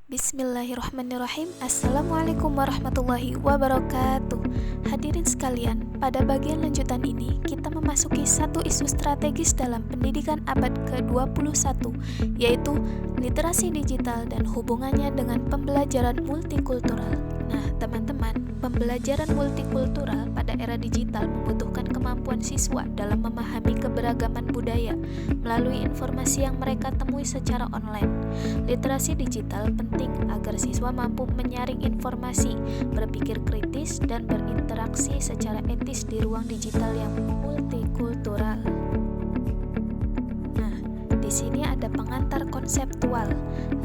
Bismillahirrahmanirrahim. Assalamualaikum warahmatullahi wabarakatuh. Hadirin sekalian, pada bagian lanjutan ini kita memasuki satu isu strategis dalam pendidikan abad ke-21, yaitu literasi digital dan hubungannya dengan pembelajaran multikultural. Nah, teman-teman, pembelajaran multikultural pada era digital membutuhkan kemampuan siswa dalam memahami keberagaman budaya melalui informasi yang mereka temui secara online. Literasi digital penting agar siswa mampu menyaring informasi, berpikir kritis, dan berinteraksi secara etis di ruang digital yang multikultural. Nah, di sini ada pengantar konseptual.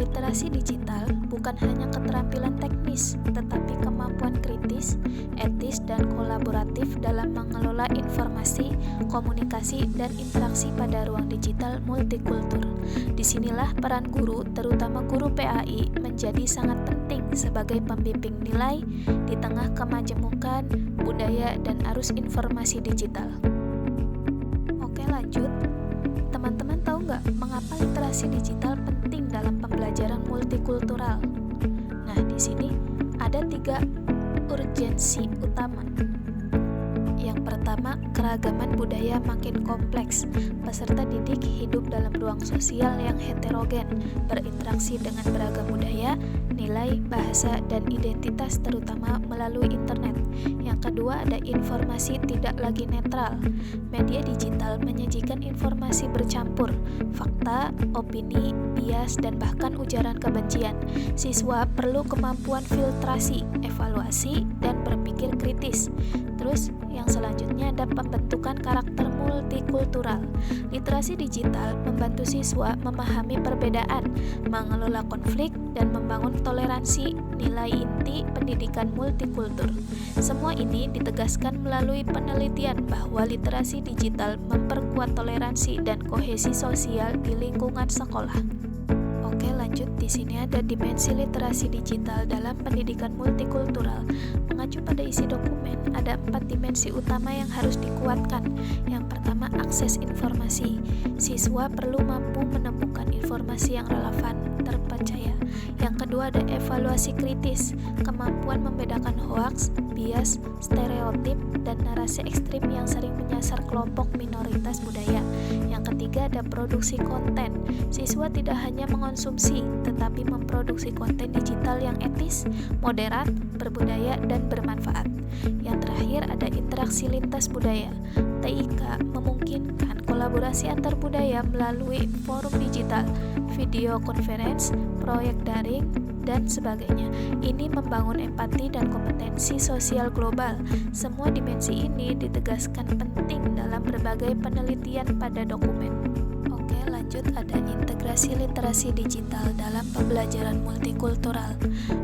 Literasi digital bukan hanya keterampilan teknis, tetapi kemampuan kritis, etis, dan kolaboratif dalam mengelola informasi, komunikasi, dan interaksi pada ruang digital multikultur. Disinilah peran guru, terutama guru PAI, menjadi sangat penting sebagai pembimbing nilai di tengah kemajemukan budaya dan arus informasi digital. Oke, lanjut. Teman-teman tahu nggak mengapa literasi digital penting dalam pembelajaran multikultural? Nah, di sini ada 3 urgensi utama. Yang pertama, keragaman budaya makin kompleks. Peserta didik hidup dalam ruang sosial yang heterogen, berinteraksi dengan beragam budaya, nilai, bahasa, dan identitas terutama melalui internet. Yang kedua, ada informasi tidak lagi netral. Media digital menyajikan informasi bercampur, fakta, opini, bias, dan bahkan ujaran kebencian. Siswa perlu kemampuan filtrasi, evaluasi, dan berpikir kritis. Terus, yang selanjutnya ada pembentukan karakter multikultural. Literasi digital membantu siswa memahami perbedaan, mengelola konflik, dan membangun toleransi, nilai inti pendidikan multikultur. Semua ini ditegaskan melalui penelitian bahwa literasi digital memperkuat toleransi dan kohesi sosial di lingkungan sekolah. Oke, lanjut. Di sini ada dimensi literasi digital dalam pendidikan multikultural. Mengacu pada isi dokumen, ada 4 dimensi utama yang harus dikuatkan. Yang pertama, akses informasi. Siswa perlu mampu menemukan informasi yang relevan, terpercaya. Yang kedua, ada evaluasi kritis. Kemampuan membedakan hoaks, bias, stereotip, dan narasi ekstrim yang sering menyasar kelompok minoritas budaya. Yang ketiga, ada produksi konten. Siswa tidak hanya mengonsumsi, tetapi memproduksi konten digital yang etis, moderat, berbudaya, dan bermanfaat. Yang terakhir, ada interaksi lintas budaya. TIK memungkinkan kolaborasi antar budaya melalui forum digital, video conference, proyek daring, dan sebagainya. Ini membangun empati dan kompetensi sosial global. Semua dimensi ini ditegaskan penting dalam berbagai penelitian pada dokumen. Oke, lanjut. Ada integrasi literasi digital dalam pembelajaran multikultural.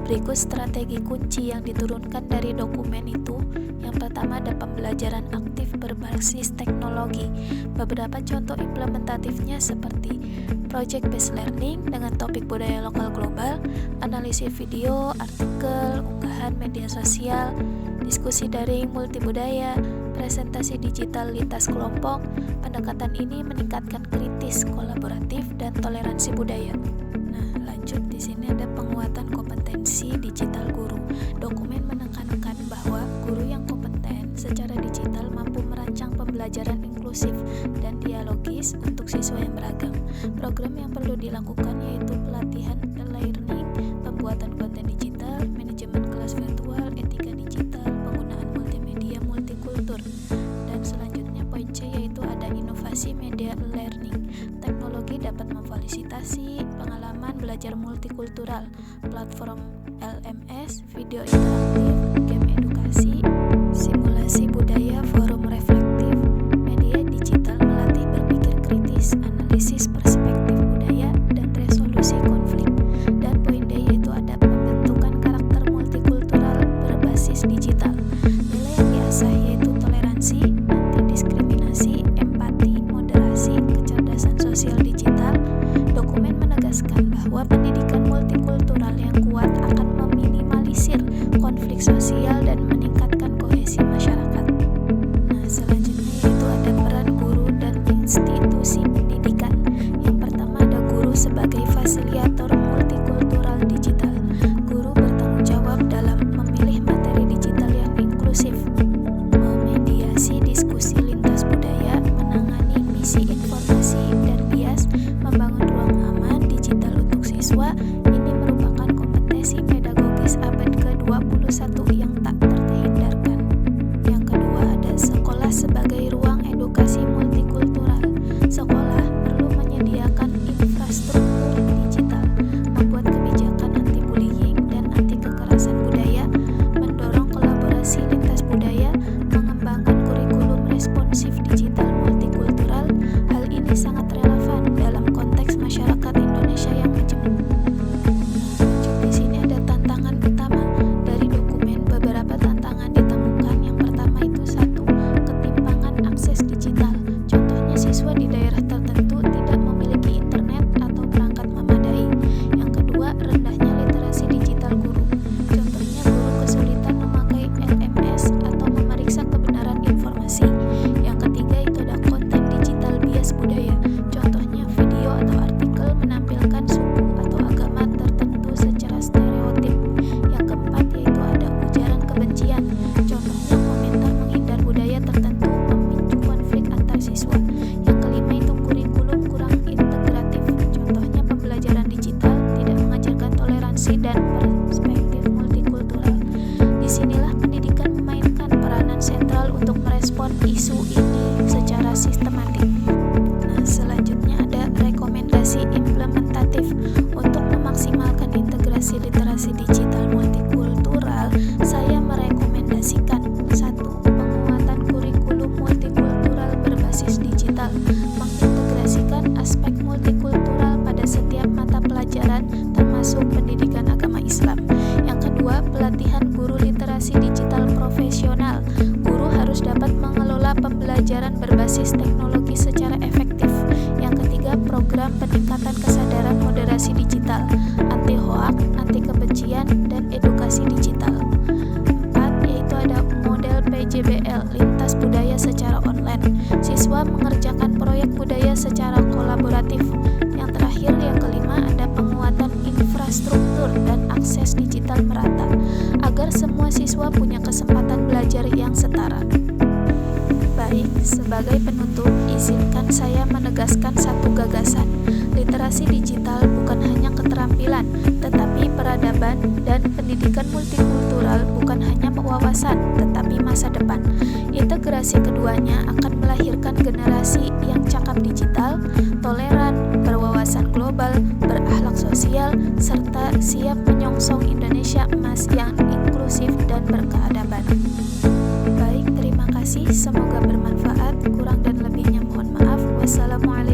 Berikut strategi kunci yang diturunkan dari dokumen itu. Yang pertama, ada pembelajaran aktif berbasis teknologi. Beberapa contoh implementatifnya seperti project based learning dengan topik budaya lokal global, analisis video, artikel, unggahan media sosial, diskusi daring multibudaya, presentasi digital lintas kelompok. Pendekatan ini meningkatkan kritis, kolaboratif, dan toleransi budaya. Nah, lanjut. Di sini ada penguatan kompetensi digital guru. Dokumen menekankan bahwa guru yang kompeten secara digital mampu merancang pembelajaran inklusif dan dialogis untuk siswa yang beragam. Program yang perlu dilakukan yaitu pelatihan e-learning, pembuatan konten digital, manajemen kelas virtual, etika digital, penggunaan multimedia multikultur. Dan selanjutnya poin C yaitu ada inovasi media learning. Teknologi dapat memfasilitasi pengalaman belajar multikultural, platform LMS, video interaktif, game edukasi, simulasi budaya, forum reflektif, media digital melatih berpikir kritis, analisis perspektif budaya, dan resolusi konflik. Dan poin D yaitu ada pembentukan karakter multikultural berbasis digital. Nilai yang diasah yaitu toleransi, anti-diskriminasi, empati, moderasi, kecerdasan sosial digital. Dokumen menegaskan bahwa pendidikan multikultural yang kuat akan meminimalisir konflik sosial dan meningkatkan kohesi masyarakat. Ini merupakan kompetensi pedagogis abad ke-21 yang tak terhindarkan. Yang kedua ada sekolah sebagai ruang edukasi multikultural. Sekolah perlu menyediakan infrastruktur digital, membuat kebijakan anti-bullying dan anti-kekerasan budaya, mendorong kolaborasi lintas budaya, mengembangkan kurikulum responsif digital multikultural. Hal ini sangat relevan dalam konteks masyarakat Indonesia yang majemuk. Di sini ada tantangan utama dari dokumen. Beberapa tantangan ditemukan. Yang pertama itu satu, ketimpangan akses digital. Contohnya siswa di daerah tertentu tidak memiliki internet atau perangkat memadai. Yang kedua, rendahnya literasi digital guru. Contohnya guru kesulitan memakai LMS atau memeriksa kebenaran informasi. Yang ketiga itu ada konten digital bias budaya. Contohnya video atau artikel menampilkan suku atau agama tertentu secara stereotip. Yang keempat yaitu ada ujaran kebencian. Contohnya komentar menghindar budaya tertentu memicu konflik antar siswa. Yang kelima itu kurikulum kurang integratif. Contohnya pembelajaran digital tidak mengajarkan toleransi dan perspektif multikultural. Disinilah pendidikan memainkan peranan sentral untuk merespon isu ini secara sistematik. Nah, selanjutnya ada rekomendasi implementatif. Untuk memaksimalkan integrasi literasi digital multikultural, saya merekomendasikan satu, penguatan kurikulum multikultural berbasis digital, mengintegrasikan aspek multikultural pada setiap mata pelajaran termasuk pendidikan agama Islam. Yang kedua, pelatihan guru literasi digital profesional. Guru harus dapat mengelola pembelajaran berbasis teknologi secara efektif. Yang ketiga, program peningkatan kesadaran moderasi digital, anti hoak, anti kebencian, dan edukasi digital. 4, yaitu ada model PJBL, lintas budaya secara online. Siswa mengerjakan proyek budaya secara kolaboratif. Yang terakhir, yang kelima, ada penguatan infrastruktur dan akses digital merata, agar semua siswa punya kesempatan belajar yang setara. Baik, sebagai penutup, izinkan saya menegaskan satu gagasan. Literasi digital bukan hanya keterampilan, tetapi peradaban, dan pendidikan multikultural bukan hanya wawasan, tetapi masa depan. Integrasi keduanya akan melahirkan generasi yang cakap digital, toleran, berwawasan global, berakhlak sosial, serta siap menyongsong Indonesia emas yang inklusif dan berkeadaban. Baik, terima kasih. Semoga bermanfaat. Kurang dan lebihnya mohon maaf. Wassalamualaikum